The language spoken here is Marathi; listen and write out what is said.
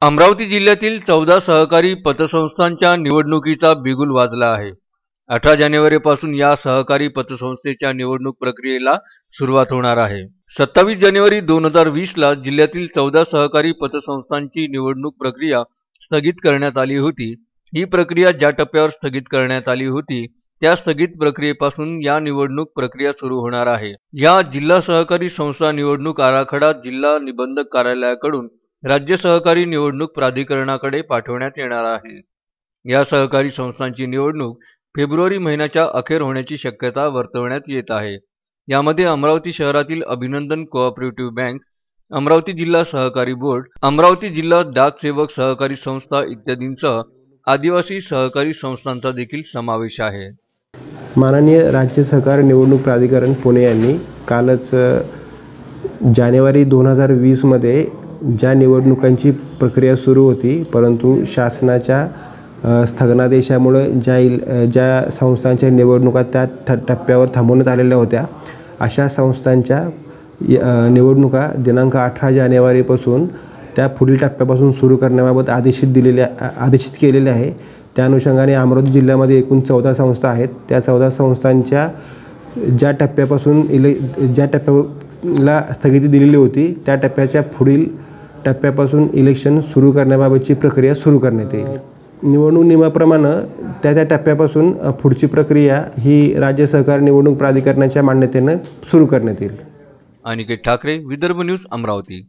अमरावती जिल्ह्यातील 14 सहकारी पतसंस्थांच्या निवडणुकीचा बिगुल वाजला आहे। 18 जानेवारीपासून या सहकारी पतसंस्थेच्या निवडणूक प्रक्रियेला सुरुवात होणार आहे। 27 जानेवारी 2020 ला जिल्ह्यातील 14 सहकारी पतसंस्थांची निवडणूक प्रक्रिया स्थगित करण्यात आली होती। ही प्रक्रिया ज्या टप्प्यावर स्थगित करण्यात आली होती त्या स्थगित प्रक्रियेपासून या निवडणूक प्रक्रिया सुरू होणार आहे। या जिल्हा सहकारी संस्था निवडणूक आराखडा जिल्हा निबंधक कार्यालयाकडून राज्य सहकारी निवडणूक प्राधिकरणाकडे पाठवण्यात येणार आहे। या सहकारी संस्थांची निवडणूक फेब्रुवारी महिन्याच्या अखेर होण्याची शक्यता वर्तवण्यात येत आहे। यामध्ये अमरावती शहरातील अभिनंदन कोऑपरेटिव्ह बँक, अमरावती जिल्हा सहकारी बोर्ड, अमरावती जिल्हा डाक सेवक सहकारी संस्था इत्यादींसह आदिवासी सहकारी संस्थांचा देखील समावेश आहे। माननीय राज्य सहकारी निवडणूक प्राधिकरण पुणे यांनी कालच जानेवारी 2020 मध्ये ज्या निवडणुकांची प्रक्रिया सुरू होती, परंतु शासनाच्या स्थगनादेशामुळे ज्या संस्थांच्या निवडणुका त्या टप्प्यावर थांबवण्यात आलेल्या होत्या, अशा संस्थांच्या निवडणुका दिनांक 18 जानेवारीपासून त्या पुढील टप्प्यापासून सुरू करण्याबाबत आदेशित केलेले आहे। त्या अनुषंगाने अमरावती जिल्ह्यामध्ये एकूण 14 संस्था आहेत। त्या 14 संस्थांच्या ज्या टप्प्याला स्थगिती दिलेली होती त्या टप्प्याच्या पुढील टप्प्यापासून इलेक्शन सुरू करण्याबाबतची प्रक्रिया सुरू करण्यात येईल। निवडणूक नियमाप्रमाणे त्या टप्प्यापासून पुढची प्रक्रिया ही राज्य सहकारी निवडणूक प्राधिकरणाच्या मान्यतेने सुरू करण्यात येईल। अनिकेत ठाकरे, विदर्भ न्यूज, अमरावती।